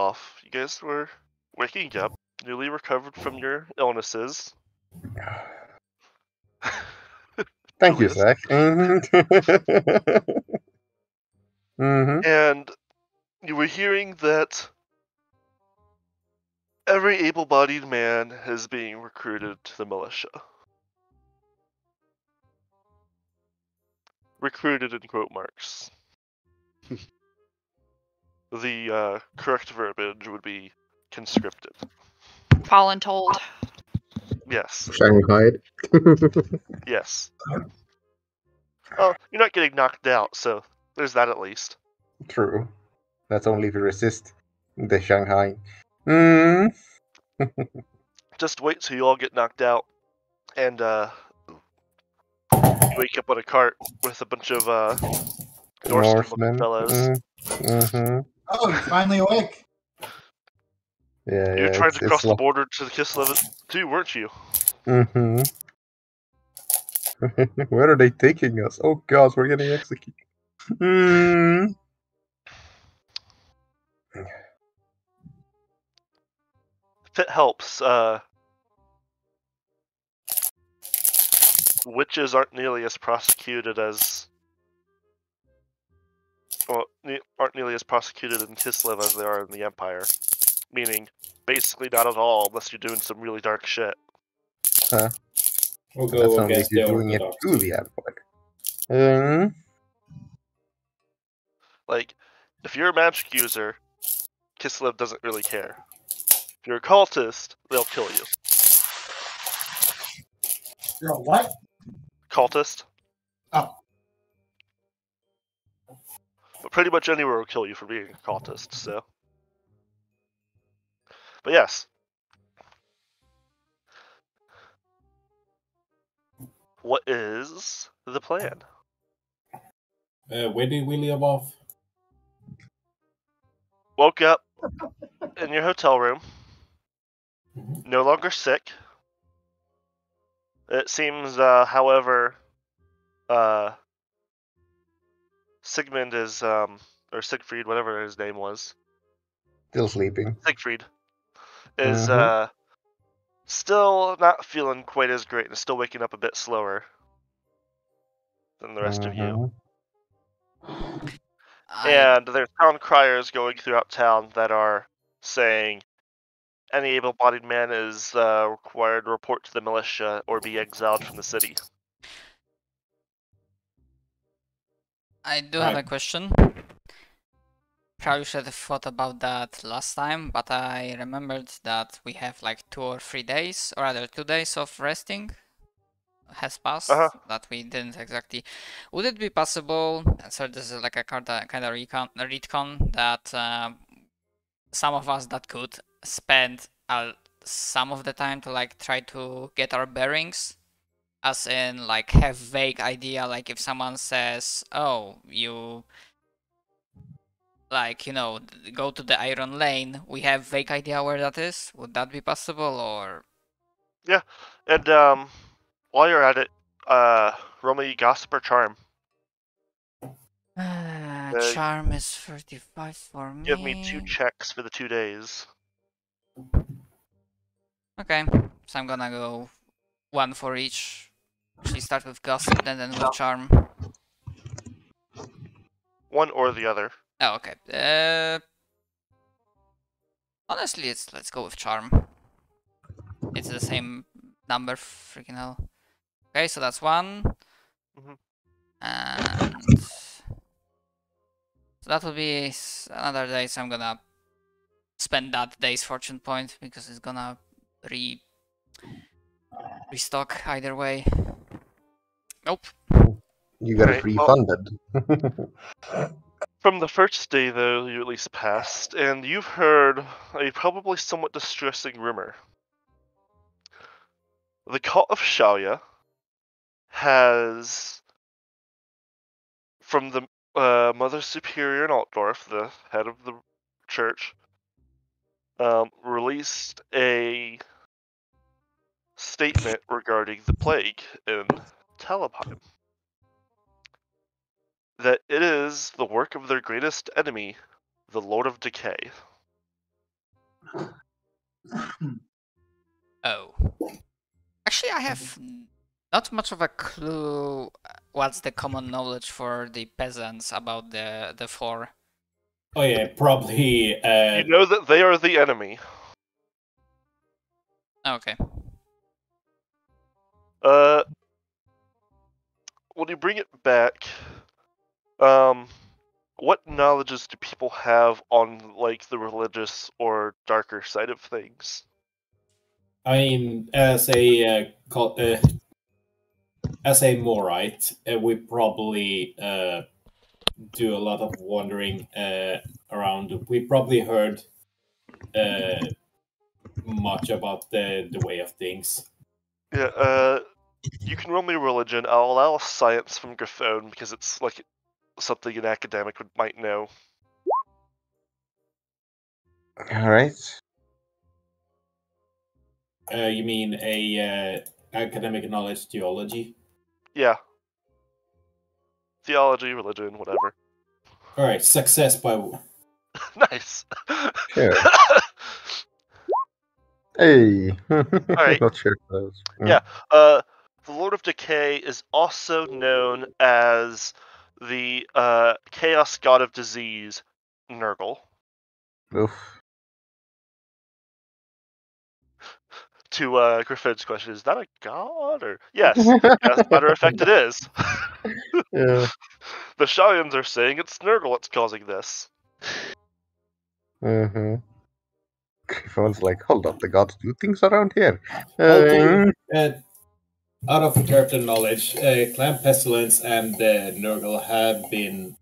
off. You guys were waking up, newly recovered from your illnesses. Thank you, Zach. And you were hearing that every able-bodied man is being recruited to the militia. Recruited in quote marks. The correct verbiage would be conscripted. Voluntold. Yes. Shanghai. Yes. Well, you're not getting knocked out, so there's that at least. True. That's only if you resist the Shanghai. Just wait till you all get knocked out, and you wake up on a cart with a bunch of Norseman-looking fellows. Oh, you're finally awake. Yeah, You tried to cross the border to the Kislev too, weren't you? Where are they taking us? Oh gosh, we're getting executed. If it helps, witches aren't nearly as prosecuted as... Well, aren't nearly as prosecuted in Kislev as they are in the Empire. Meaning, basically not at all, unless you're doing some really dark shit. Huh. We'll go That's only if against you're the doing it Orthodox. to the Empire. Like, if you're a magic user, Kislev doesn't really care. If you're a cultist, they'll kill you. You're a what? Cultist? Oh. But pretty much anywhere will kill you for being a cultist, so... But yes. What is the plan? Where did we leave off? Woke up in your hotel room. No longer sick. It seems, however, Sigmund is, or Siegfried, whatever his name was. Still sleeping. Siegfried is, still not feeling quite as great and still waking up a bit slower than the rest of you. And there's town criers going throughout town that are saying any able-bodied man is required to report to the militia or be exiled from the city. I do have a question. Probably should have thought about that last time, but I remembered that we have like 2 or 3 days, or rather 2 days of resting has passed that we didn't exactly. Would it be possible, so this is like a kind of retcon, that some of us that could spend some of the time to like try to get our bearings, as in like have vague idea, like if someone says, oh, you like, you know, go to the Iron Lane, we have vague idea where that is? Would that be possible, or? Yeah, and while you're at it, roll me Gossip or Charm. Charm is 35 for me. Give me 2 checks for the 2 days. Okay, so I'm gonna go 1 for each. Actually start with Gossip, then with Charm. One or the other. Oh, okay. Honestly, let's go with Charm. It's the same number, freaking hell. Okay, so that's 1. And so that will be another day, so I'm gonna spend that day's fortune point because it's gonna restock either way. Nope. You got it refunded. From the first day, though, you at least passed, and you've heard a probably somewhat distressing rumor. The cult of Shalia has, from the Mother Superior in Altdorf, the head of the church, released a statement regarding the plague in Talabheim. That it is the work of their greatest enemy, the Lord of Decay. Oh. Actually, I have not much of a clue what's the common knowledge for the peasants about the floor. Oh yeah, probably. You know that they are the enemy. Okay. When you bring it back, what knowledges do people have on like the religious or darker side of things? I mean, as a Morite, we probably do a lot of wandering around. We probably heard much about the way of things. Yeah, you can roll me religion. I'll allow science from Graphone because it's like something an academic might know. Alright. You mean a academic knowledge theology? Yeah. Theology, religion, whatever. All right, success by. Nice. Sure. Hey. Alright. Not sure for those. Yeah. The Lord of Decay is also known as the Chaos God of Disease, Nurgle. Oof. To Griffin's question, is that a god or yes? As a matter of fact, it is. Yeah. The Shellians are saying it's Nurgle that's causing this. Mm-hmm. Everyone's like, hold up, the gods do things around here. Okay. Out of character knowledge, Clan Pestilence and Nurgle have been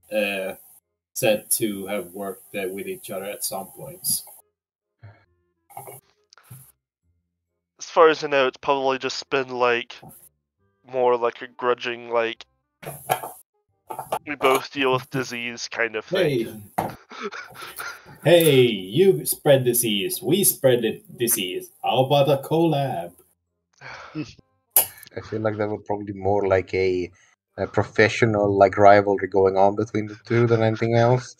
said to have worked with each other at some points. As far as I know, it's probably just been like more like a grudging, like we both deal with disease kind of thing. Hey, you spread disease, we spread the disease. How about a collab? I feel like that would probably be more like a professional like rivalry going on between the two than anything else.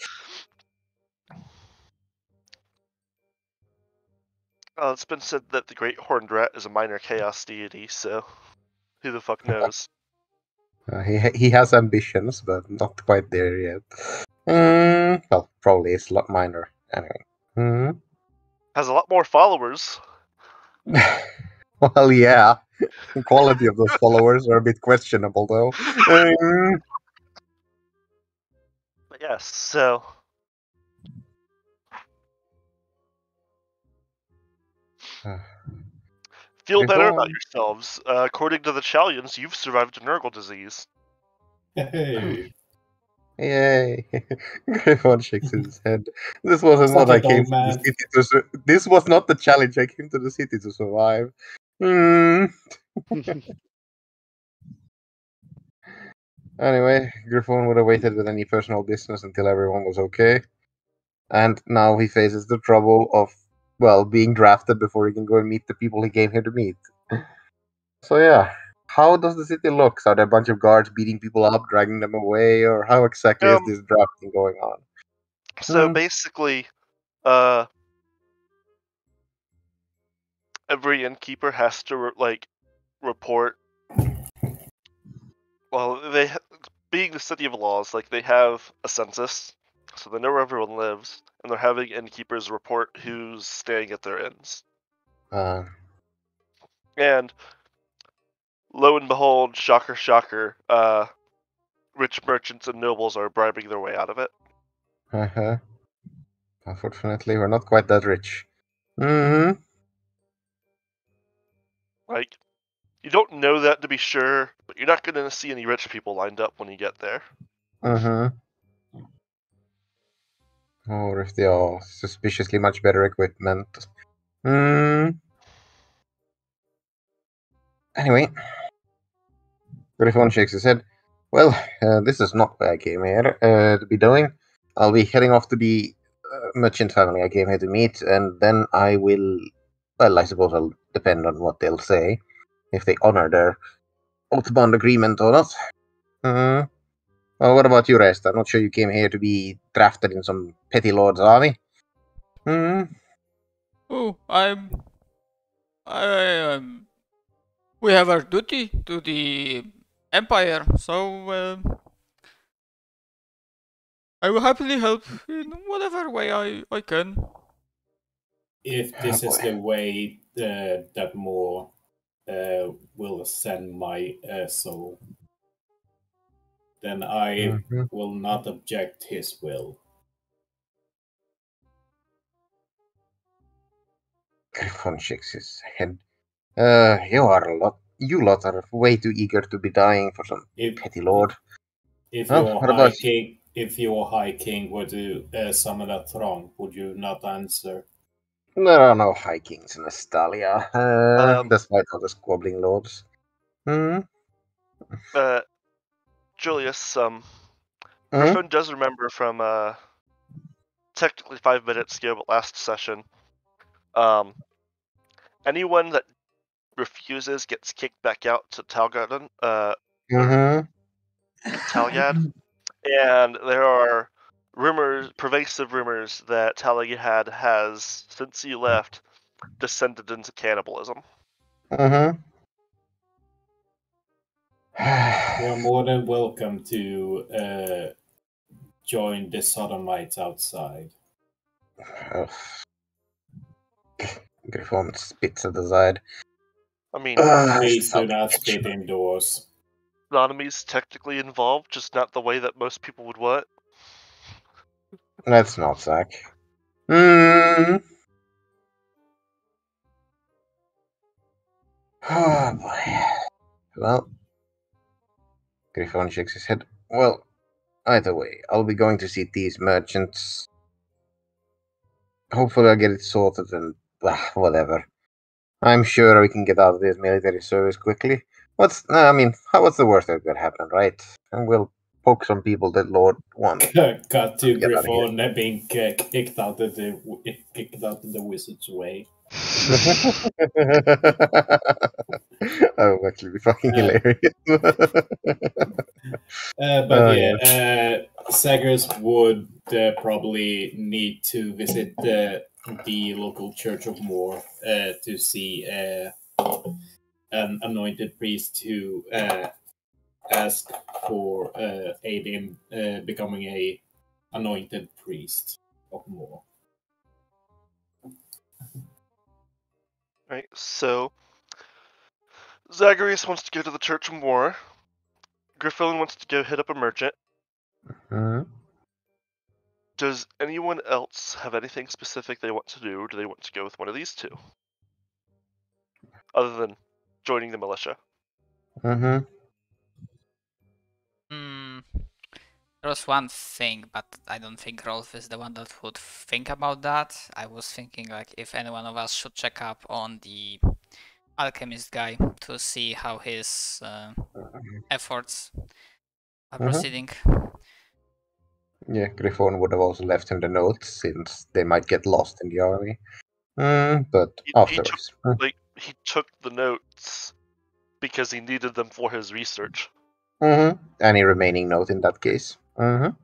It's been said that the Great Horned Rat is a minor chaos deity, so who the fuck knows? He has ambitions, but not quite there yet. Well, probably it's a lot minor. Anyway. Has a lot more followers. Well, yeah. The quality of those followers are a bit questionable, though. But yes, so feel better about yourselves. According to the Challians, you've survived a Nurgle disease. Hey. Yay! Griffon shakes his head. This wasn't Suck what I it, came old to the man. city to. This was not the challenge I came to the city to survive. Anyway, Griffon would have waited with any personal business until everyone was okay, and now he faces the trouble of, well, being drafted before he can go and meet the people he came here to meet. So yeah, how does the city look? Are there a bunch of guards beating people up, dragging them away, or how exactly is this drafting going on? So basically, every innkeeper has to report. Well, being the city of laws, like they have a census, so they know where everyone lives, and they're having innkeepers report who's staying at their inns. And lo and behold, shocker, shocker, rich merchants and nobles are bribing their way out of it. Unfortunately, we're not quite that rich. Like, you don't know that to be sure, but you're not going to see any rich people lined up when you get there. Or if they are suspiciously much better equipment. Anyway, Griffon shakes his head. Well, this is not what I came here to be doing. I'll be heading off to the merchant family I came here to meet, and then I will. Well, I suppose I'll depend on what they'll say, if they honor their oath bond agreement or not. Well, what about you, Rest? I'm not sure you came here to be drafted in some petty lord's army. Oh, I'm we have our duty to the Empire, so I will happily help in whatever way I can. If this is the way that more will send my soul, then I will not object his will. Griffon shakes his head. You lot are way too eager to be dying for some petty lord. If Well, your what about High King were to summon a throng, would you not answer? There are no High Kings in Estalia, despite all the squabbling lords. Julius, Griffin does remember from technically 5 minutes ago, but last session, anyone that refuses gets kicked back out to Talgad, Talgad, and there are pervasive rumors that Talgad has, since he left, descended into cannibalism. You're more than welcome to join the sodomites outside. Griffon spits at the side. I mean, please do not spit indoors. Sodomy's technically involved, just not the way that most people would want. That's not Zach. Oh boy. Well, Griffon shakes his head. Well, either way, I'll be going to see these merchants. Hopefully I'll get it sorted and whatever. I'm sure we can get out of this military service quickly. What's the worst that could happen, right? And we'll poke some people that Lord wants. Cut to Griffon being kicked out of the wizard's way. That would actually be fucking hilarious. Saggers would probably need to visit the local Church of Moor to see an anointed priest who ask for aid in becoming a anointed priest of Moor. Right, so Zagreus wants to go to the Church of Moor. Griffon wants to go hit up a merchant. Does anyone else have anything specific they want to do, or do they want to go with one of these two? Other than joining the militia. There was one thing, but I don't think Rolf is the one that would think about that. I was thinking like if any one of us should check up on the alchemist guy to see how his efforts are proceeding. Yeah, Griffon would have also left him the notes since they might get lost in the army. But afterwards. He took the notes because he needed them for his research. Any remaining note in that case. So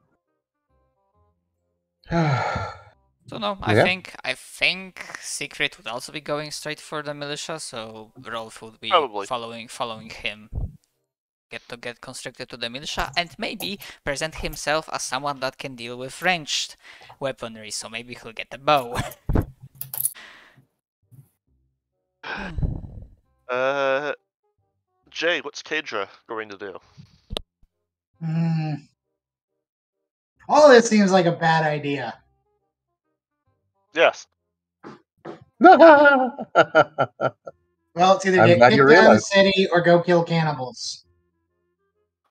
no, I think Secret would also be going straight for the militia, so Rolf would be following him. Get constricted to the militia and maybe present himself as someone that can deal with ranged weaponry, so maybe he'll get a bow. Jay, what's Kadra going to do? All this seems like a bad idea. Yes. Well, it's either get kicked out of the city or go kill cannibals.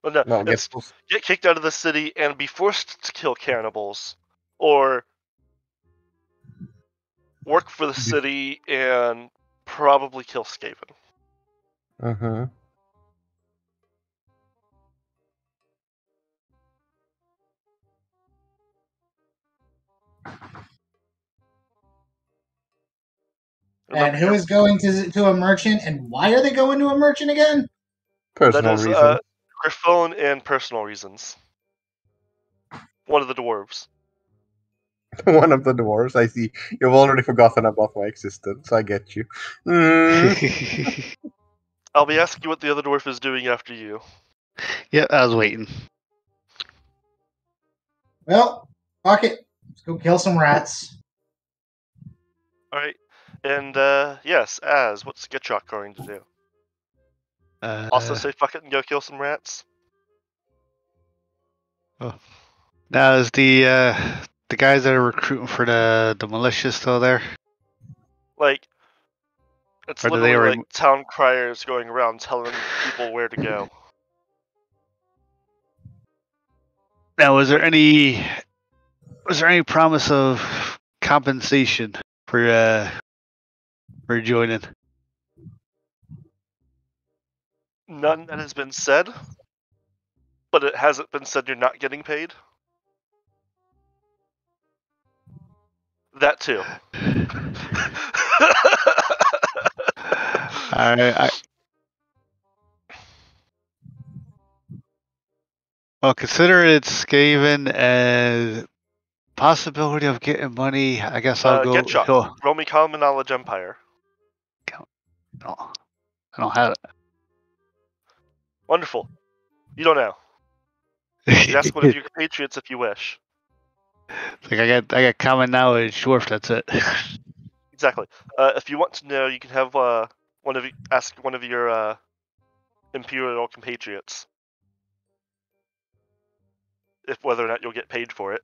Well, no, it's get kicked out of the city and be forced to kill cannibals, or work for the city and probably kill Skaven. And who is going to a merchant, and why are they going to a merchant again? Personal reasons. Griffon and personal reasons. One of the dwarves. One of the dwarves. I see you've already forgotten about my existence. I get you. I'll be asking what the other dwarf is doing after you. Yeah, I was waiting. Well, fuck it. Let's go kill some rats. Alright. And, yes, what's Gitchok going to do? Also say fuck it and go kill some rats? Now, is the guys that are recruiting for the militia still there? Like, it's Or do literally they like town criers going around telling people where to go. Now, was there any promise of compensation for joining? None that has been said, but it hasn't been said you're not getting paid. That too. Well, consider it Skaven as possibility of getting money. I guess I'll go. Gitchok. Roll me common knowledge empire. No, I don't have it. Wonderful. You don't know. You can ask one of your compatriots if you wish. Like I got common knowledge, dwarf. That's it. Exactly. If you want to know, you can have ask one of your imperial compatriots if whether or not you'll get paid for it.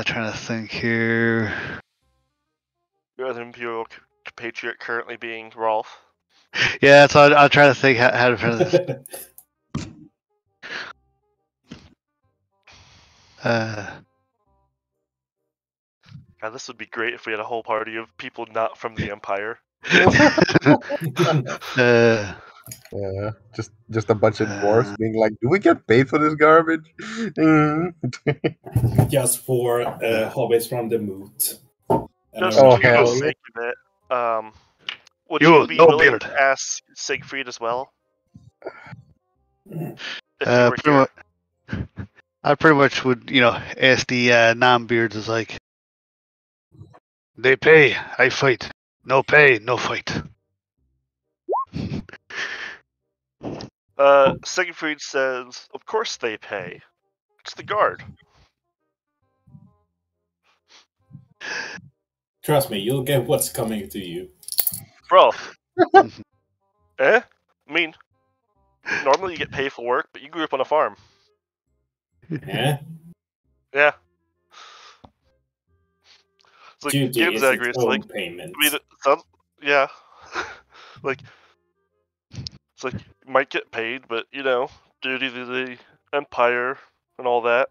Trying to think here. Your other imperial compatriot currently being Rolf. Yeah, so I'll try to think how to front this. God, this would be great if we had a whole party of people not from the Empire. Yeah, just a bunch of dwarves being like, "Do we get paid for this garbage?" Just for hobbies from the moot. Just for the sake of it. Would you be willing to ask Siegfried as well? If you were here? I pretty much would, ask the non-beards is like, they pay, I fight. No pay, no fight. Siegfried says, of course they pay. It's the guard. Trust me, you'll get what's coming to you. Bro. I mean, normally you get paid for work, but you grew up on a farm. Yeah? Yeah. It's like, Duty is its own payment. I mean, it sounds, yeah. Like, it's like, you might get paid, but, duty to the Empire and all that.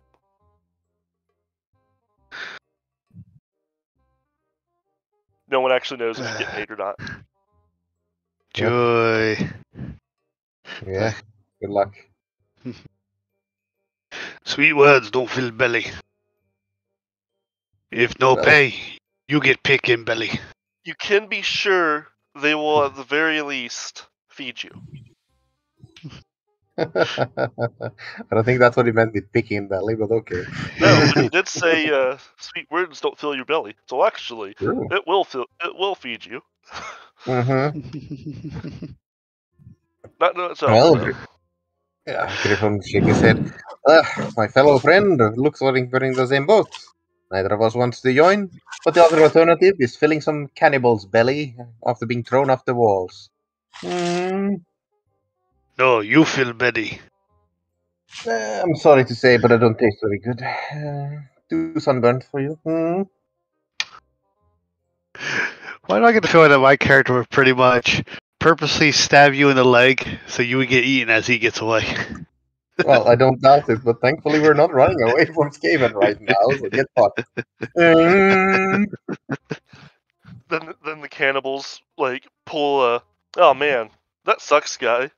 No one actually knows if you get paid or not. Joy. Yeah, good luck. Sweet words don't fill belly. If no pay, you get picking belly. You can be sure they will at the very least feed you. I don't think that's what he meant with picking belly, but okay. No, but he did say sweet words don't fill your belly. So actually, it will feed you. Mm-hmm. Not in itself. Yeah, Griffin shook his head. My fellow friend looks like we're in the same boat. Neither of us wants to join, but the other alternative is filling some cannibal's belly after being thrown off the walls. No, you fill belly. I'm sorry to say, but I don't taste very good. Too sunburnt for you. Why do I get the feeling that my character would pretty much purposely stab you in the leg so you would get eaten as he gets away? Well, I don't doubt it, but thankfully we're not running away from Skaven right now, so get fucked. Then the cannibals pull a, oh man, that sucks guy.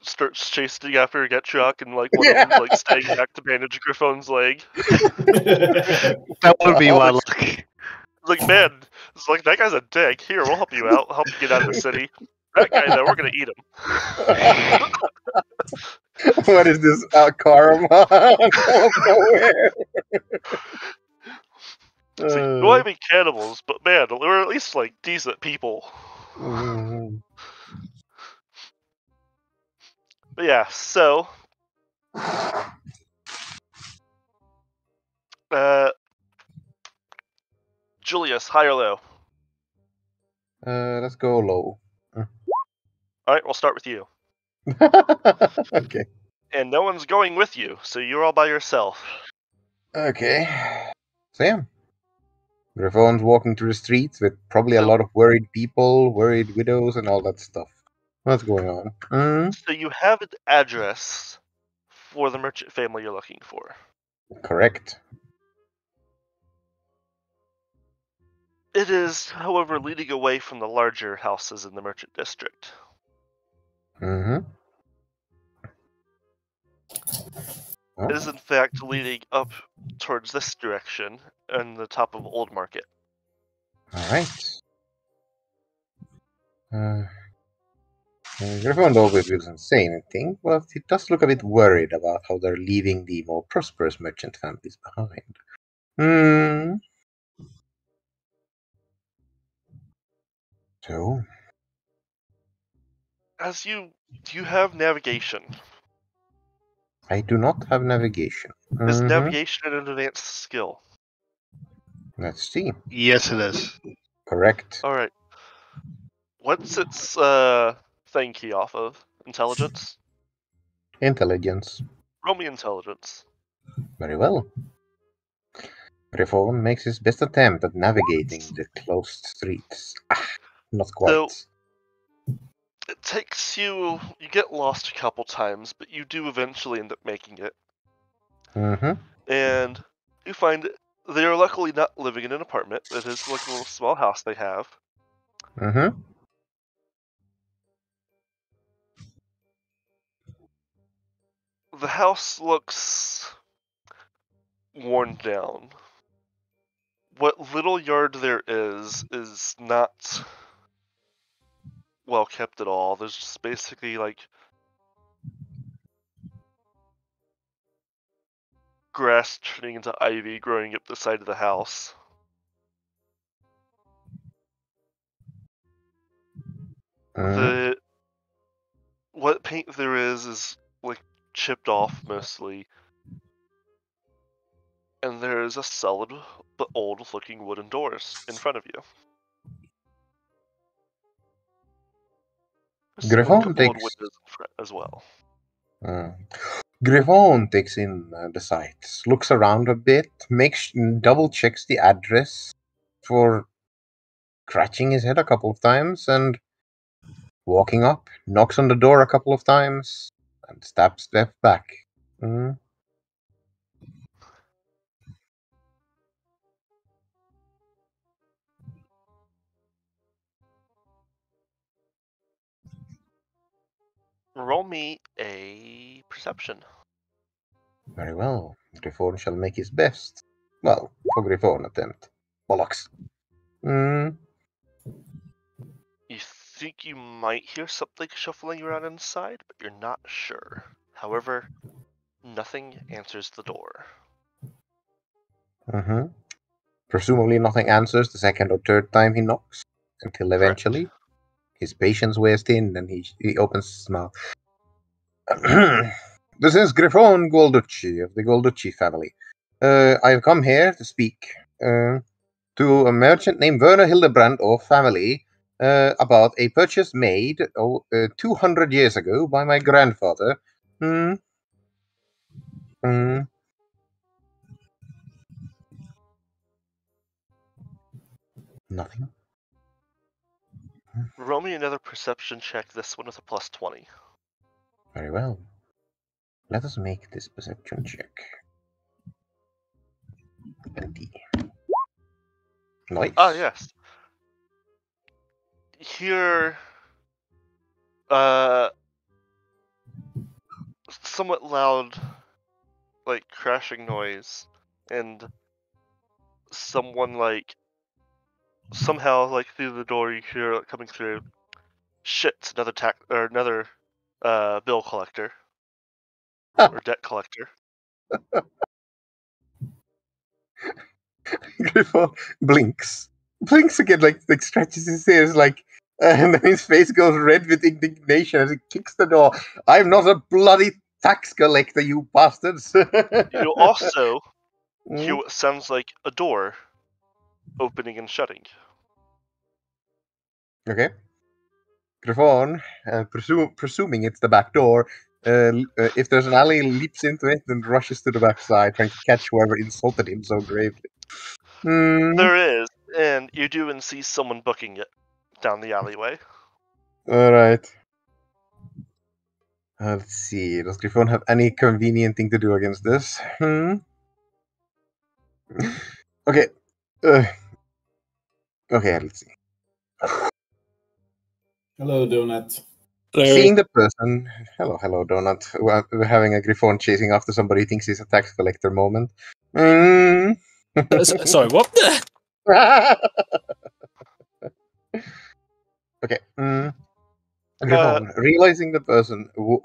Starts chasing after Gitchok and one of them staying back to bandage Griffon's leg. That would be my luck. Man, it's that guy's a dick. Here, we'll help you out. Help you get out of the city. That guy, though, we're gonna eat him. What is this karma out of nowhere? See, we might be cannibals, but man, we're at least like decent people. But yeah, so Julius, high or low? Let's go low. Alright, we'll start with you. Okay. And no one's going with you, so you're all by yourself. Okay. So yeah. Griffon's walking through the streets with probably a lot of worried people, worried widows, and all that stuff. What's going on? So you have an address for the merchant family you're looking for. Correct. It is, however, leading away from the larger houses in the merchant district. Mm-hmm. It is, in fact, leading up towards this direction and the top of Old Market. Alright. Griffon always doesn't say anything, but he does look a bit worried about how they're leaving the more prosperous merchant families behind. So? Do you have navigation? I do not have navigation. Is navigation an advanced skill? Let's see. Yes, it is. Correct. Alright. What's its thing key off of? Intelligence? Intelligence. Roll me intelligence. Very well. Griffon makes his best attempt at navigating the closed streets. Not quite. So, it takes you get lost a couple times, but you do eventually end up making it. And you find they are luckily not living in an apartment. It is like a little small house they have. The house looks worn down. What little yard there is not well kept at all. There's just basically like grass turning into ivy growing up the side of the house. What paint there is like chipped off mostly. And there is a solid but old looking wooden doors in front of you. There's a couple of windows in front as well. Griffon takes in the sights, looks around a bit, double checks the address for scratching his head a couple of times, and walking up, knocks on the door a couple of times, and steps back. Roll me a perception. Very well. Griffon shall make his best. Well, for Griffon attempt. Bollocks. You think you might hear something shuffling around inside, but you're not sure. However, nothing answers the door. Presumably nothing answers the second or third time he knocks, until eventually his patience wears thin and he opens his mouth. This is Griffon Golducci of the Golducci family. I've come here to speak to a merchant named Werner Hildebrand of family about a purchase made 200 years ago by my grandfather. Nothing. Roll me another perception check, this one with a plus 20. Very well. Let us make this perception check. 20. Nice. Ah, yes. Hear somewhat loud, like, crashing noise, and someone, like, somehow, like, through the door you hear it coming through. Shit, another bill collector or debt collector. Griffon blinks again, like stretches his ears, like, and then his face goes red with indignation as he kicks the door. I'm not a bloody tax collector, you bastards! You also Mm. hear what sounds like a door opening and shutting. Okay. Griffon, presuming it's the back door, if there's an alley, leaps into it and rushes to the backside, trying to catch whoever insulted him so gravely. There is, and you do see someone booking it down the alleyway. Alright. Let's see. Does Griffon have any convenient thing to do against this? Okay. Okay, let's see. Hello, Donut. Seeing the person. Hello, Donut. We're having a Griffon chasing after somebody who thinks he's a tax collector moment. Sorry, what? Okay. Griffon, realizing the person who,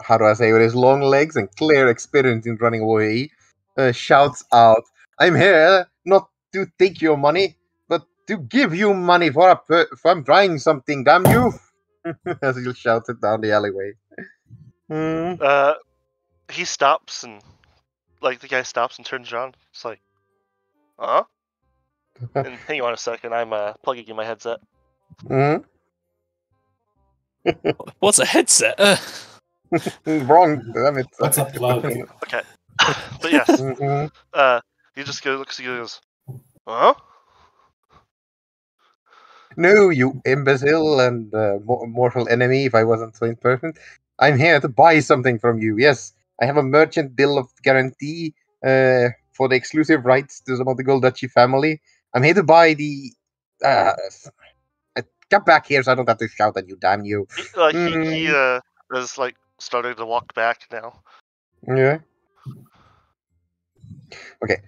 how do I say, with his long legs and clear experience in running away, shouts out, "I'm here not to take your money, but to give you money for if I'm trying something, damn you!" As he shouts it down the alleyway. He stops and, the guy stops and turns around. It's like, huh? And hang on a second, I'm plugging in my headset. What's a headset? Wrong, damn it. What's a plug? Okay. But yes. He just looks and goes, huh? No, you imbecile and mortal enemy, if I wasn't so imperfect. I'm here to buy something from you. Yes, I have a merchant bill of guarantee for the exclusive rights to the Montegold Duchy family. I'm here to buy the... Come back here so I don't have to shout at you, damn you. He is, starting to walk back now. Yeah. Okay.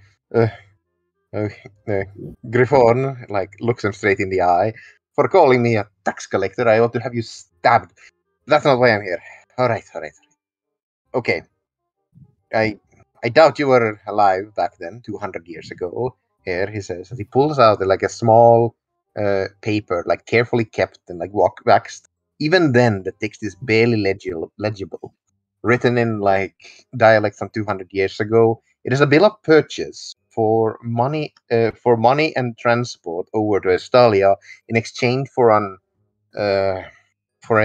Griffon, looks him straight in the eye. For calling me a tax collector, I ought to have you stabbed. That's not why I'm here. All right. Okay. I doubt you were alive back then, 200 years ago. Here, he says, as he pulls out a small paper, carefully kept and waxed. Even then, the text is barely legible. Written in dialect from 200 years ago. It is a bill of purchase for money and transport over to Estalia in exchange for a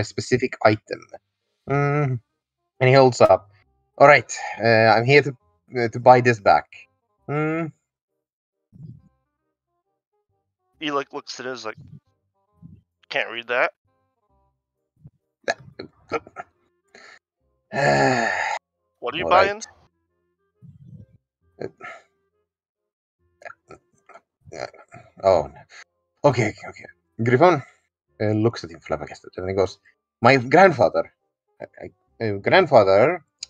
specific item. And he holds up. All right, I'm here to buy this back. He looks at it, can't read that. What are you buying? Oh, okay. Griffon looks at him flabbergasted, and he goes, "My grandfather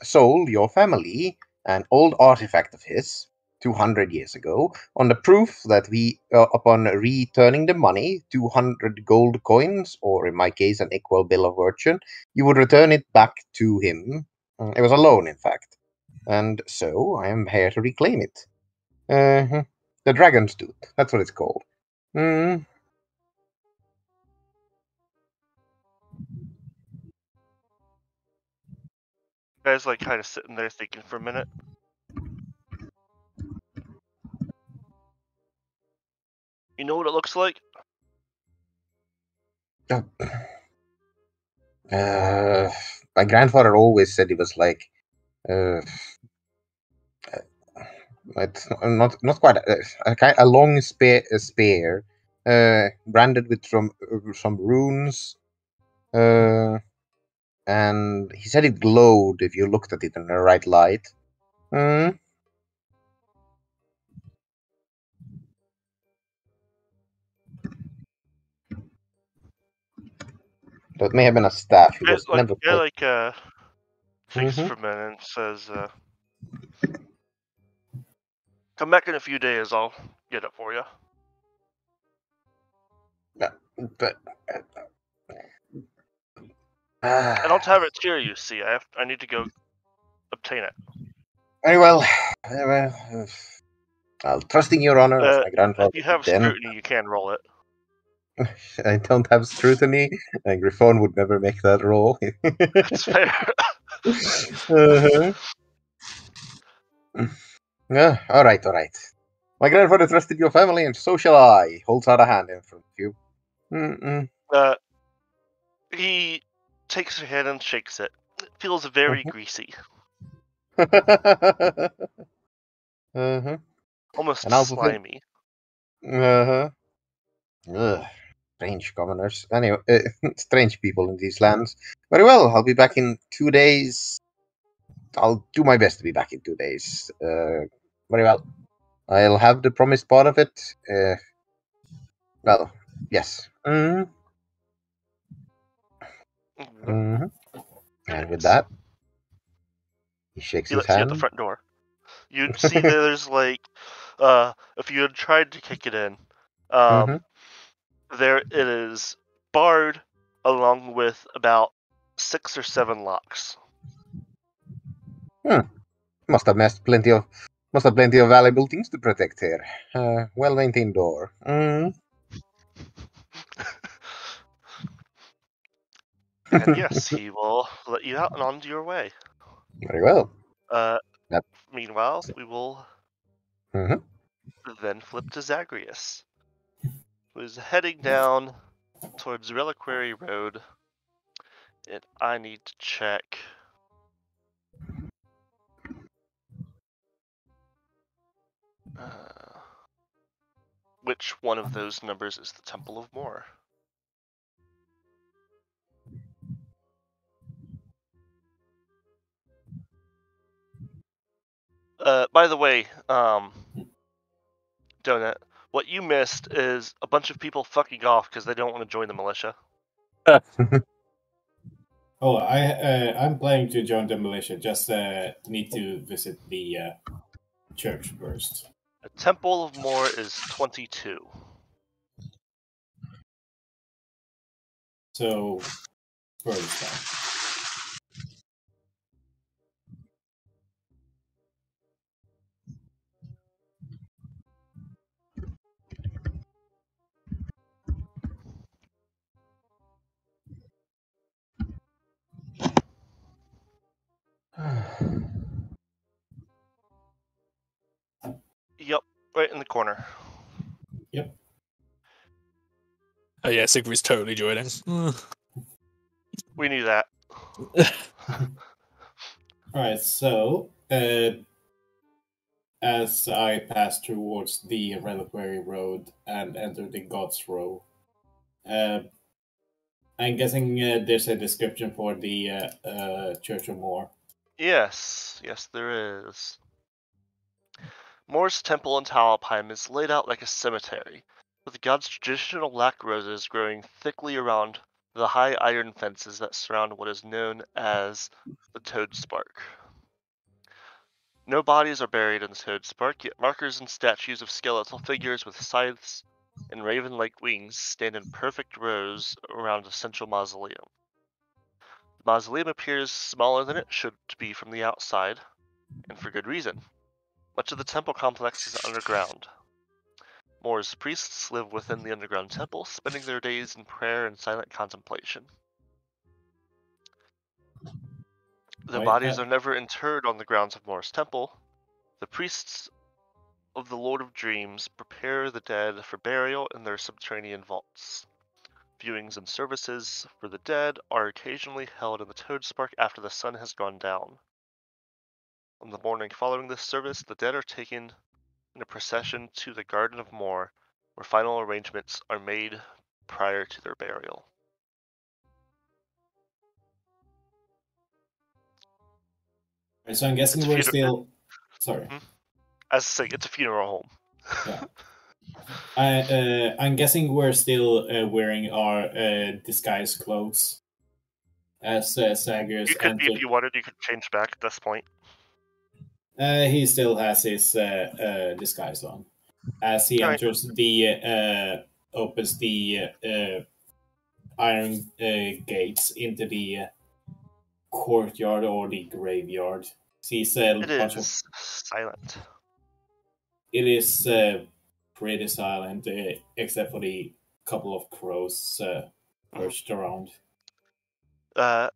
sold your family an old artifact of his 200 years ago on the proof that upon returning the money, 200 gold coins, or in my case, an equal bill of fortune, you would return it back to him. It was a loan, in fact. And so I am here to reclaim it. The Dragon's Tooth, that's what it's called. Guy's kind of sitting there thinking for a minute. You know what it looks like? My grandfather always said it was it's not quite a long spear, branded with some runes, and he said it glowed if you looked at it in the right light. That may have been a staff. He was never thinks for a minute and says, "Come back in a few days. I'll get it for you." But I don't have it here, you see. I need to go obtain it. Very well. I'll trusting your honor as my grandfather. If you have scrutiny, you can roll it. I don't have scrutiny, and Griffon would never make that roll. That's fair. All right. My grandfather trusted your family, and so shall I. Holds out a hand in front of you. He takes your hand and shakes it. It feels very greasy. Almost slimy. Strange commoners. Anyway, strange people in these lands. Very well, I'll be back in 2 days. I'll do my best to be back in 2 days. Very well. I'll have the promised part of it. Well, yes. And with that, he shakes his hand. You at the front door. You see there's like, if you had tried to kick it in, there it is barred along with about 6 or 7 locks. Must have plenty of valuable things to protect here. Well-maintained door. And yes, he will let you out and on to your way. Very well. Meanwhile, we will then flip to Zagreus, who is heading down towards Reliquary Road, and I need to check. Which one of those numbers is the Temple of Moor? By the way, Donut, what you missed is a bunch of people fucking off because they don't want to join the militia. Oh, I'm planning to join the militia. Just need to visit the church first. The Temple of Moor is 22. So, first time. Yep, right in the corner. Yep. Oh yeah, Sigrid's totally joining. We knew that. Alright, so as I pass towards the Reliquary Road and enter the God's Row, I'm guessing there's a description for the Church of Moor. Yes, there is. Moor's temple in Talabheim is laid out like a cemetery, with the god's traditional black roses growing thickly around the high iron fences that surround what is known as the Toad Spark. No bodies are buried in the Toad Spark, yet markers and statues of skeletal figures with scythes and raven-like wings stand in perfect rows around a central mausoleum. The mausoleum appears smaller than it should be from the outside, and for good reason. Much of the temple complex is underground. Moor's priests live within the underground temple, spending their days in prayer and silent contemplation. Their bodies are never interred on the grounds of Moor's temple. The priests of the Lord of Dreams prepare the dead for burial in their subterranean vaults. Viewings and services for the dead are occasionally held in the Toad Spark after the sun has gone down. On the morning following this service, the dead are taken in a procession to the Garden of Moor, where final arrangements are made prior to their burial. So I'm guessing we're still... Sorry. As I say, it's a funeral home. Yeah. I'm guessing we're still wearing our disguise clothes. As Zagreus entered... If you wanted, you could change back at this point. He still has his disguise on. As he enters the opens the iron gates into the courtyard or the graveyard. Sees a It bunch of. is silent. It is pretty silent, except for the couple of crows perched around. The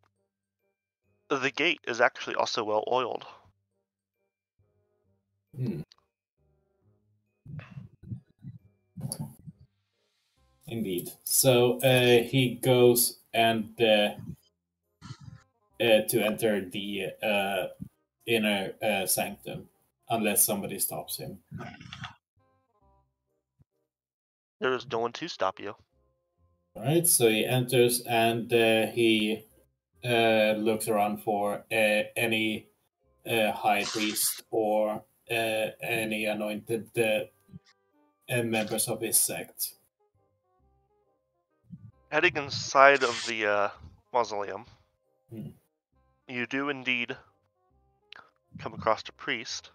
gate is actually also well oiled. Indeed. So he goes and to enter the inner sanctum, unless somebody stops him. There is no one to stop you. All right. So he enters and he looks around for any high priest or any anointed members of his sect. Heading inside of the mausoleum, Hmm. you do indeed come across a priest.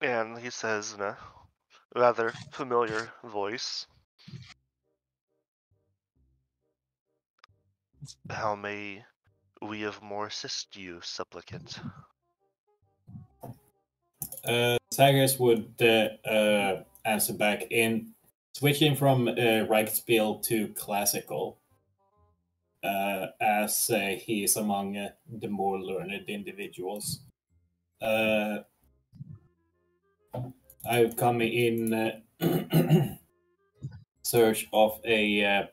And he says in a rather familiar voice, "How may we of more assist you, supplicant?" Sagers would answer back in switching from Reichsspiel to classical, as he is among the more learned individuals. I've come in search of a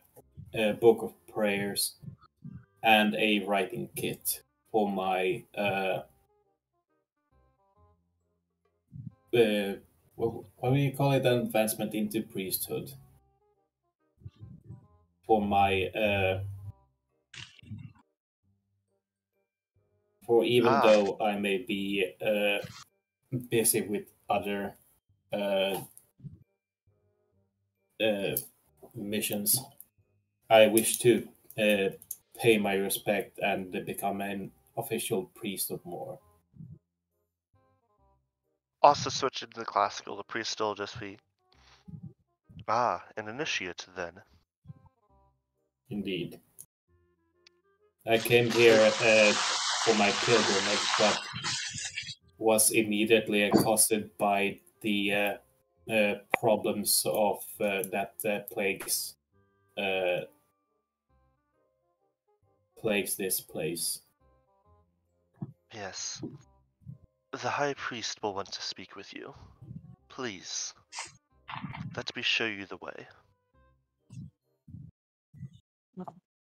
book of prayers and a writing kit for my what do you call it? An advancement into priesthood. For my for even though I may be busy with other missions, I wish to pay my respect and become an official priest of more. Also switching to the classical, the priest will just be, an initiate then. Indeed. I came here for my pilgrimage, but was immediately accosted by the problems of that plagues this place. Yes. The high priest will want to speak with you. Please, let me show you the way.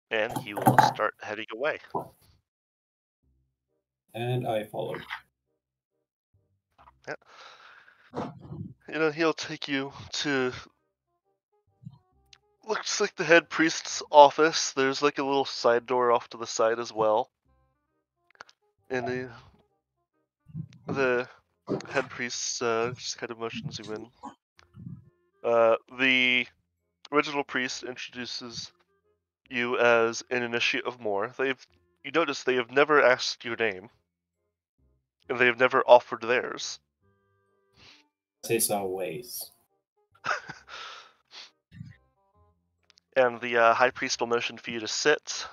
And he will start heading away. And I follow. Yeah. He'll take you to, looks like the head priest's office. There's like a little side door off to the side as well. And the head priest just kind of motions you in. The original priest introduces you as an initiate of more. You notice they have never asked your name, and they have never offered theirs. These are ways. And the high priest will motion for you to sit.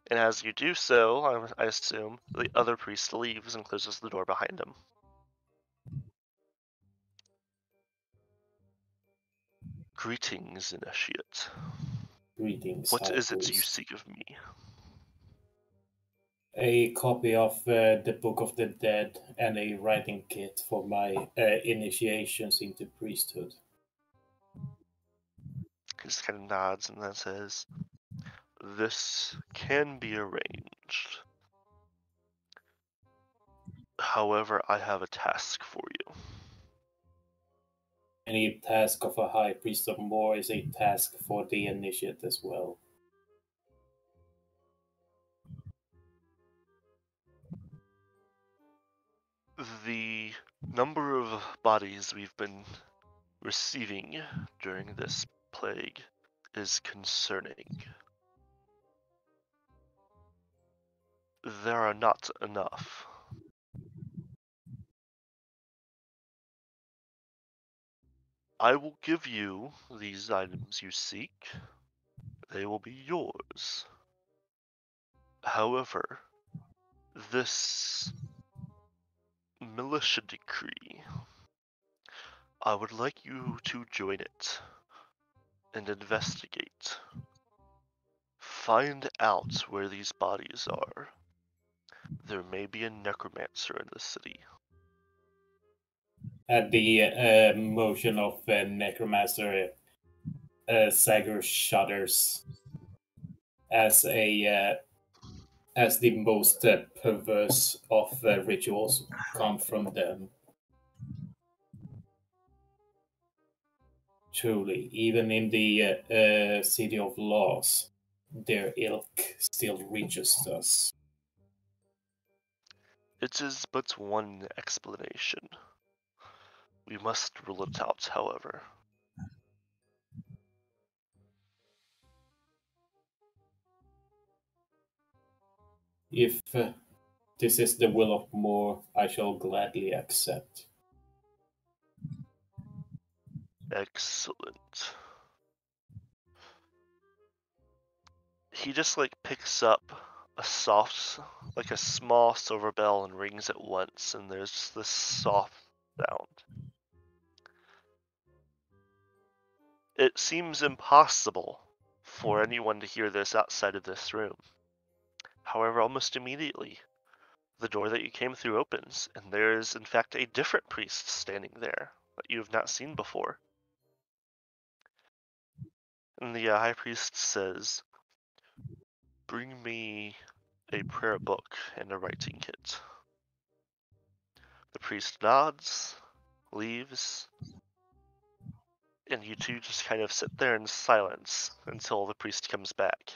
And as you do so, I assume the other priest leaves and closes the door behind him. Greetings, initiate. Greetings. What is it priest. you seek of me? A copy of the Book of the Dead and a writing kit for my initiations into priesthood. He just kind of nods and then says, "This can be arranged. However, I have a task for you." Any task of a high priest of more is a task for the initiate as well. The number of bodies we've been receiving during this plague is concerning. There are not enough. I will give you these items you seek. They will be yours. However, this militia decree, I would like you to join it and investigate. Find out where these bodies are. There may be a necromancer in the city. At the motion of necromancer, Sagur shudders as the most perverse of rituals come from them. Truly, even in the city of laws, their ilk still reaches us. It is but one explanation. We must rule it out, however. If this is the will of more, I shall gladly accept. Excellent. He just picks up a small silver bell and rings it once, and there's this soft sound. It seems impossible for anyone to hear this outside of this room. However, almost immediately, the door that you came through opens, and there is in fact a different priest standing there that you have not seen before. And the high priest says, "Bring me a prayer book and a writing kit." The priest nods, leaves, and you two just kind of sit there in silence until the priest comes back.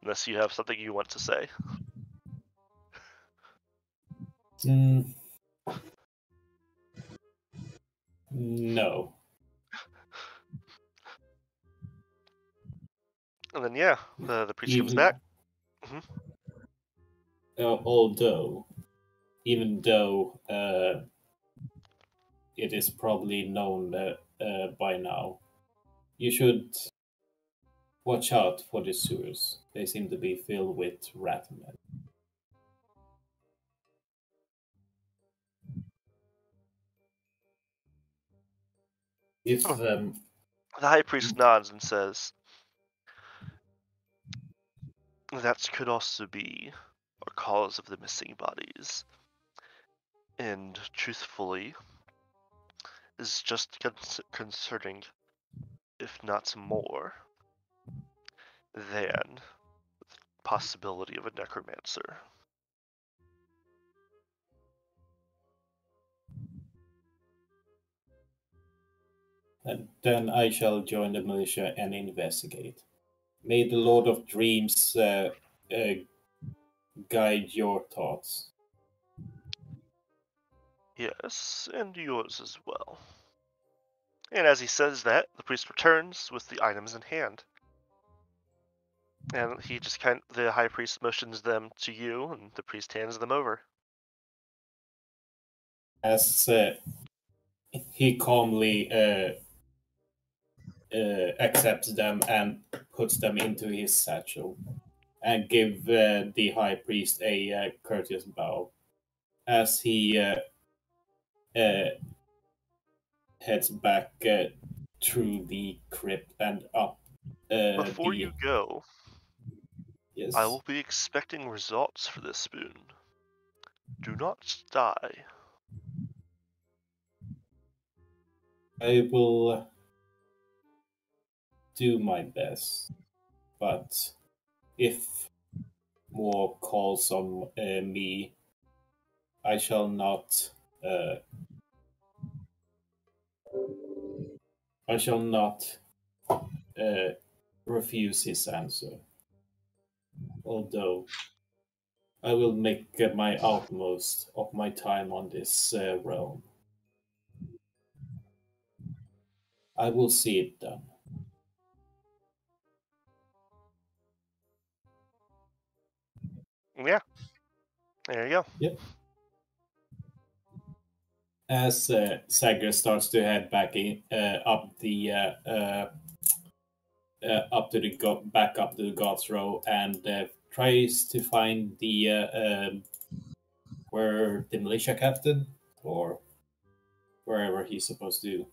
Unless you have something you want to say. No. And then yeah, the priest comes back. Even though it is probably known by now, you should watch out for the sewers. They seem to be filled with ratmen. If The high priest nods and says, "That could also be a cause of the missing bodies. And truthfully, is just concerning, if not more, than the possibility of a necromancer." And then I shall join the militia and investigate. May the Lord of Dreams guide your thoughts. Yes, and yours as well. And as he says that, the priest returns with the items in hand. And he just the high priest motions them to you, and the priest hands them over. As he calmly accepts them and puts them into his satchel, and give the high priest a courteous bow as he heads back through the crypt and up. Before you go, yes, I will be expecting results for this spoon. Do not die. I will do my best, but if more calls on me, I shall not. I shall not refuse his answer. Although I will make my utmost of my time on this realm. I will see it done. Yeah. There you go. Yep. as Sager starts to head back up the back up to the God's Row and tries to find the where the militia captain or wherever he's supposed to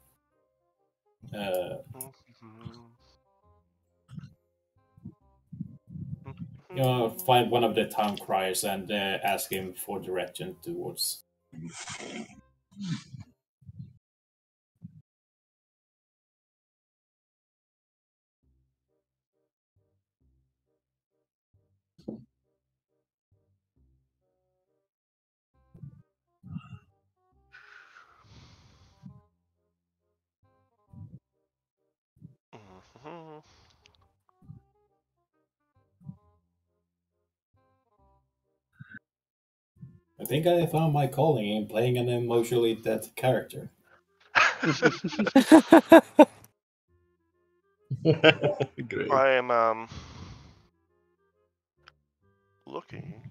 find one of the town criers and ask him for direction towards. I think I found my calling in playing an emotionally dead character. Great. I am looking.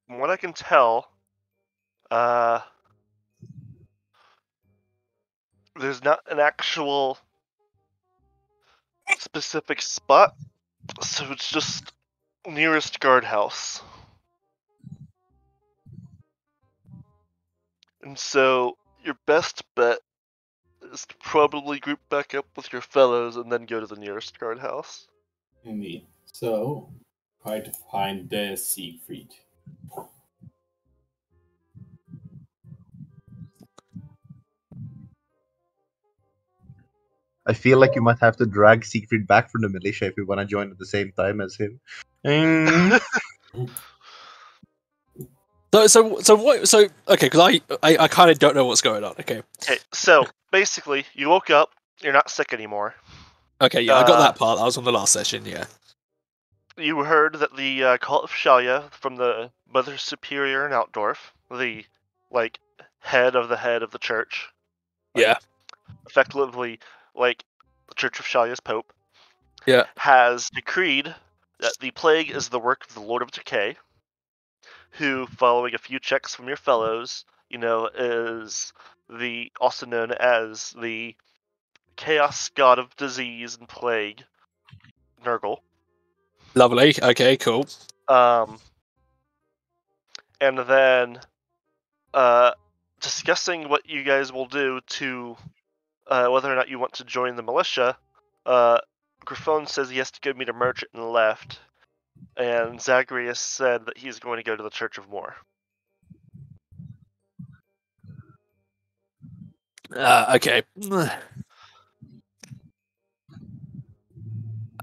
From what I can tell, there's not an actual specific spot, so it's just nearest guardhouse. And so your best bet is to probably group back up with your fellows and then go to the nearest guardhouse. Indeed. So, try to find the Siegfried. I feel like you might have to drag Siegfried back from the militia if you want to join at the same time as him. So okay, because I kind of don't know what's going on. Okay, so basically, you woke up, you're not sick anymore. Okay, yeah, I got that part. I was on the last session, yeah. You heard that the cult of Shalia from the Mother Superior in Outdorf, the head of the church, Yeah, effectively the Church of Shalia's Pope, yeah, has decreed that the plague is the work of the Lord of Decay, who, following a few checks from your fellows, is also known as the Chaos God of Disease and Plague, Nurgle. Lovely. Okay, cool. And then discussing what you guys will do to whether or not you want to join the militia. Griffon says he has to go meet a merchant and left, and Zagreus said that he's going to go to the Church of Moor. Okay.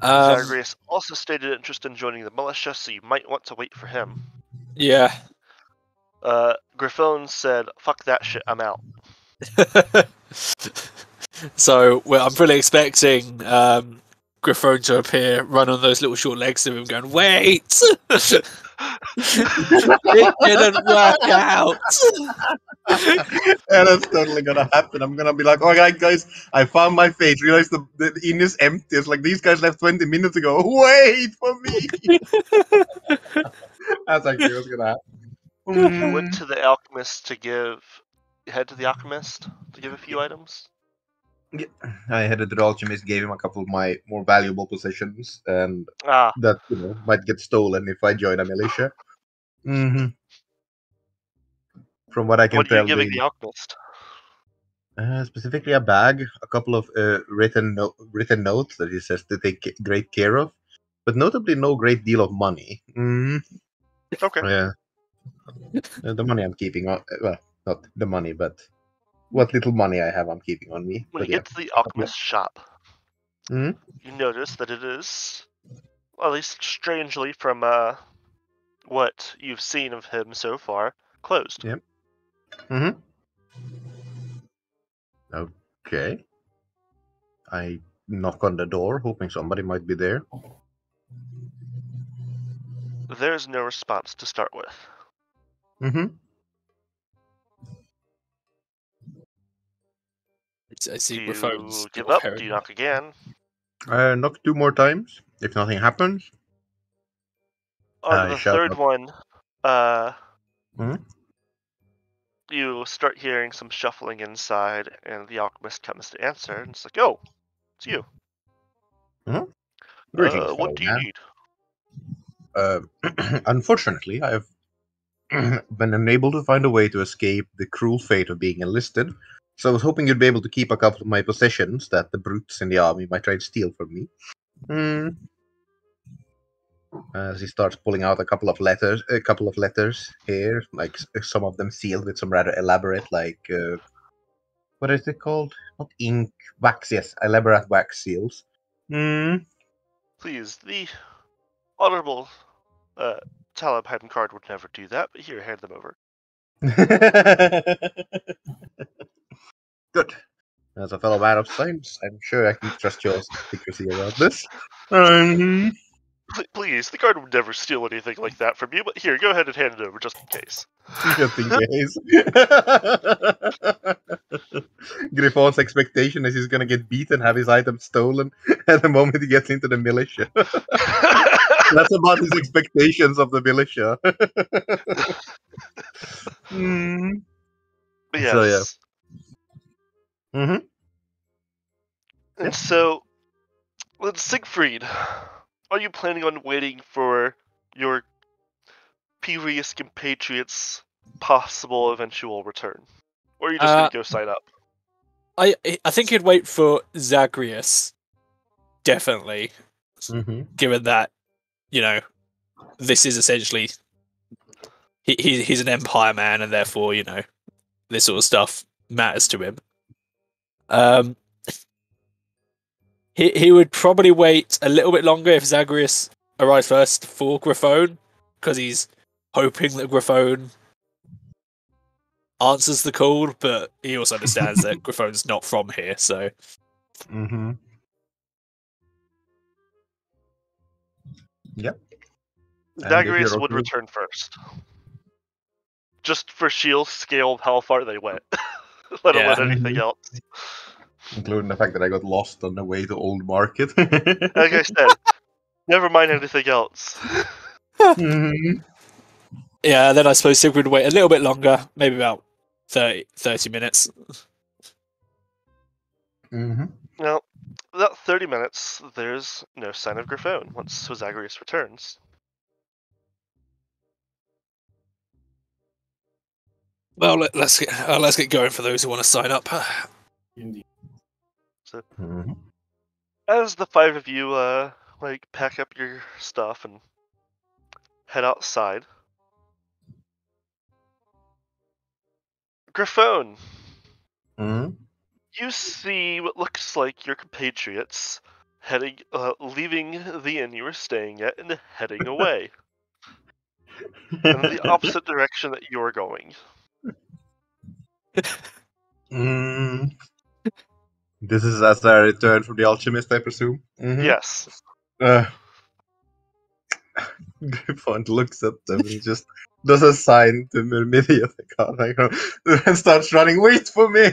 Zagreus also stated interest in joining the militia, so you might want to wait for him. Yeah. Griffon said, "Fuck that shit, I'm out." So, well, I'm really expecting Griffon to appear, run on those little short legs of him, going, "Wait, it didn't work out." Yeah, that's totally gonna happen. I'm gonna be like, "All right, guys, I found my fate. Realize the inn is empty. It's like these guys left 20 minutes ago. Wait for me." That's actually what's gonna happen. You went to the alchemist head to the alchemist to give a few items. Yeah, I headed to the alchemist, gave him a couple of my more valuable possessions, and that might get stolen if I join a militia. Mm-hmm. From what I can tell, what are you giving the alchemist? Specifically a bag, a couple of written notes that he says to take great care of, but notably no great deal of money. Okay. Yeah. The money I'm keeping on, well, not the money, but what little money I have, I'm keeping on me. When you get to the alchemist shop, you notice that it is, at least strangely from what you've seen of him so far, closed. Yep. Okay. I knock on the door, hoping somebody might be there. there's no response to start with. Mm-hmm. I see Do Griffon's you give still up? herring. Do you knock again? Knock 2 more times. If nothing happens, On the shout third out. one, Hmm? you start hearing some shuffling inside, and the alchemist comes to answer, and it's like, "Oh, it's you. Greetings, What fellow do you man. need?" Unfortunately, I have been unable to find a way to escape the cruel fate of being enlisted, so I was hoping you'd be able to keep a couple of my possessions that the brutes in the army might try and steal from me. As he starts pulling out a couple of letters here, like some of them sealed with some rather elaborate, like what is it called? Not ink, wax. Yes, elaborate wax seals. Please, the honorable Talabheim card would never do that, but here, hand them over. Good. As a fellow man of science, I'm sure I can trust your secrecy about this. Please, the guard would never steal anything like that from you, but here, go ahead and hand it over just in case. Just in case. Griffon's expectation is he's gonna get beaten, have his items stolen at the moment he gets into the militia. That's about his expectations of the militia. Yes. So, yeah. Mm-hmm. And so, with Siegfried, are you planning on waiting for your previous compatriots' possible eventual return? Or are you just going to go sign up? I think he'd wait for Zagreus, definitely, given that, this is essentially... He's an Empire man, and therefore, this sort of stuff matters to him. He would probably wait a little bit longer if Zagreus arrives first for Griffon, because he's hoping that Griffon answers the call, but he also understands that Griffon's not from here, so... Yep. Zagreus would return first. Just for sheer scale of how far they went, let alone anything else. Including the fact that I got lost on the way to Old Market. Like I said, never mind anything else. Yeah, then I suppose Sigrid would wait a little bit longer, maybe about 30 minutes. Now, without 30 minutes, there's no sign of Griffon once Zagreus returns. Well, let's get going for those who want to sign up. Indeed. So, as the 5 of you pack up your stuff and head outside, Griffon, you see what looks like your compatriots leaving the inn you were staying at and heading away in the opposite direction that you're going. This is as I return from the alchemist, I presume. Yes. Griffon looks at them and just does a sign to Militia, and starts running. Wait for me!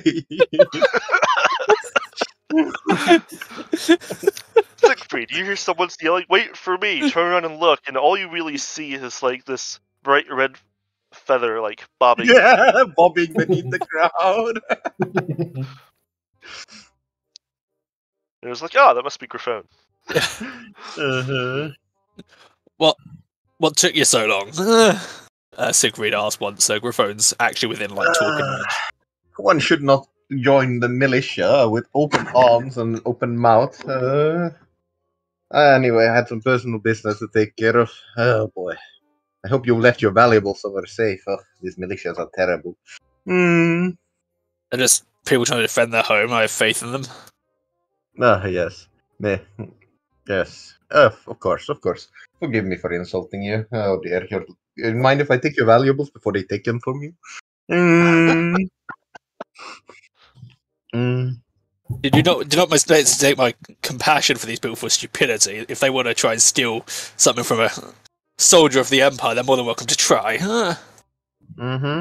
Siegfried, you hear someone yelling, "Wait for me!" Turn around and look, and all you really see is this bright red feather bobbing. Yeah, bobbing beneath the crowd. It was that must be Griffon. What took you so long? Sigrid asked once, so Griffon's actually within talking range. One should not join the militia with open arms and open mouth. Anyway, I had some personal business to take care of. Oh boy. I hope you left your valuables somewhere safe. Oh, these militias are terrible. They're just people trying to defend their home. I have faith in them. Yes. Yes. Of course. Forgive me for insulting you. Oh dear. You mind if I take your valuables before they take them from you? Did you not expect to take my compassion for these people for stupidity if they want to try and steal something soldier of the Empire, they're more than welcome to try. Mm-hmm.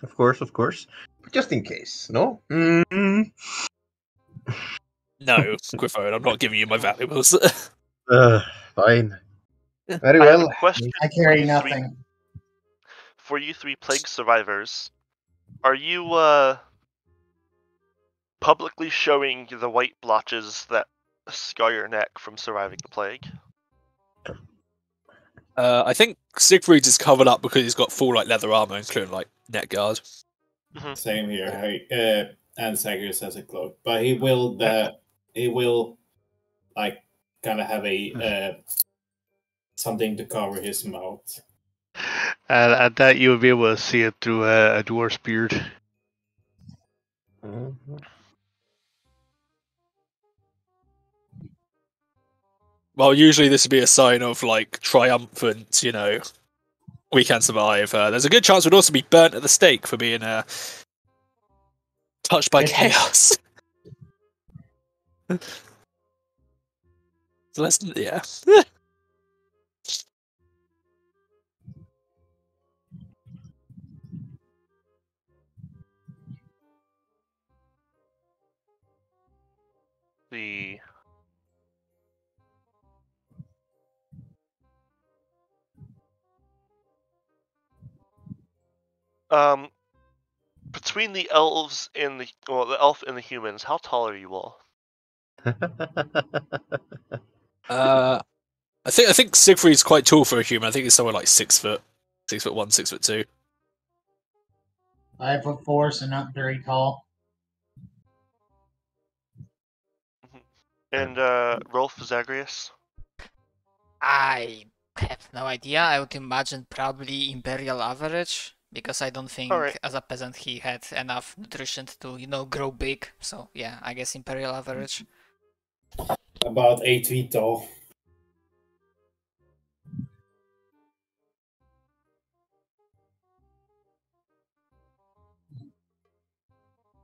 Of course. But just in case, no? No, Griffon, I'm not giving you my valuables. Fine. Very I have a well. question I carry nothing. For you three plague survivors, are you publicly showing the white blotches that scar your neck from surviving the plague? I think Siegfried's is covered up because he's got full leather armor, including neck guard. Mm-hmm. Same here. And Zagreus has a cloak, but he will kind of have a something to cover his mouth. At that, you will be able to see it through a dwarf's beard. Mm-hmm. Well, usually this would be a sign of triumphant, we can survive. There's a good chance we'd also be burnt at the stake for being touched by chaos. So let's, yeah. The between the elves and the elf and the humans, how tall are you all? I think Siegfried's quite tall for a human. I think he's somewhere like 6 foot, 6'1", 6'2". 5'4", so not very tall. And Rolf Zagreus? I have no idea. I would imagine probably imperial average, because I don't think as a peasant he had enough nutrition to, grow big. So yeah, I guess imperial average. About 8 feet tall.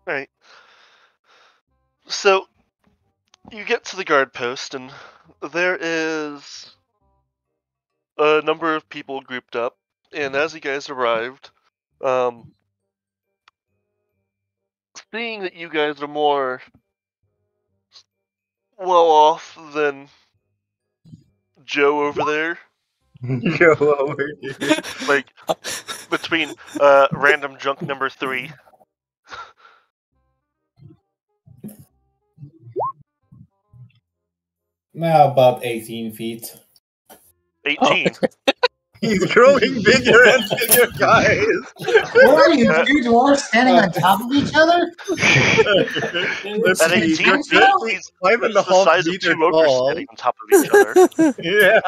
Right. So you get to the guard post, and there is a number of people grouped up. And as you guys arrived, seeing that you guys are more well off than Joe over there. Joe over here. Like between random junk number 3. Now about 18 feet. 18. He's growing bigger and bigger, guys. What are you, two dwarves standing on top of each other? At 18, he's the 5.5 size of meter 2 ogres tall. standing on top of each other. Yeah.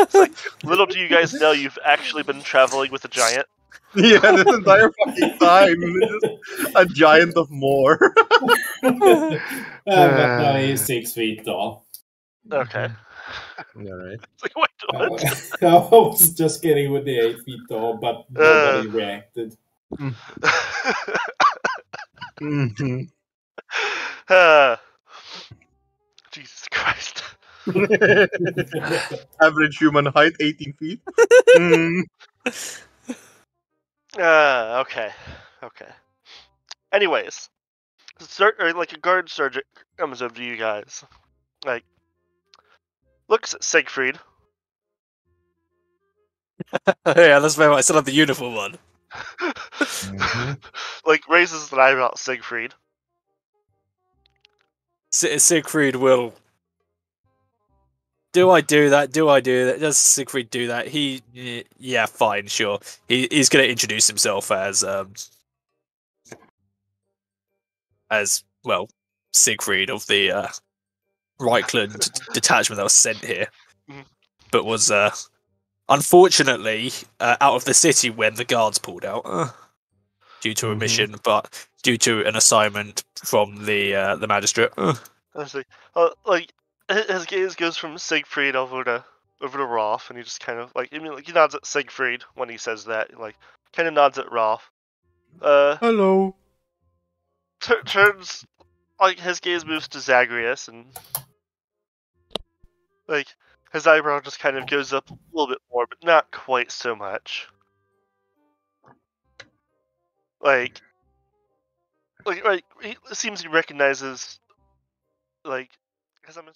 It's like, little do you guys know, you've actually been traveling with a giant. Yeah, this entire fucking time, just a giant of more. But no, he's 6 feet tall. Okay. All right. It's like, wait, what? I was just kidding with the 8 feet tall, but nobody reacted. Mm-hmm. Jesus Christ. Average human height, 18 feet. Okay. Anyways, a guard sergeant comes over to you guys. Looks at Siegfried. Yeah, that's very. I still have the uniform on. Raises an eyebrow at Siegfried. Siegfried will. Do I do that? Does Siegfried do that? Yeah, fine, sure. He's going to introduce himself as Siegfried of the Reichland detachment that was sent here, but was unfortunately out of the city when the guards pulled out due to a mission, but due to an assignment from the magistrate. I see. His gaze goes from Siegfried over to Rolf, and he just kind of he nods at Siegfried when he says that, kind of nods at Rolf. Hello. Turns, his gaze moves to Zagreus, and His eyebrow just kind of goes up a little bit more, but not quite so much. Like it seems he recognizes, like, because I'm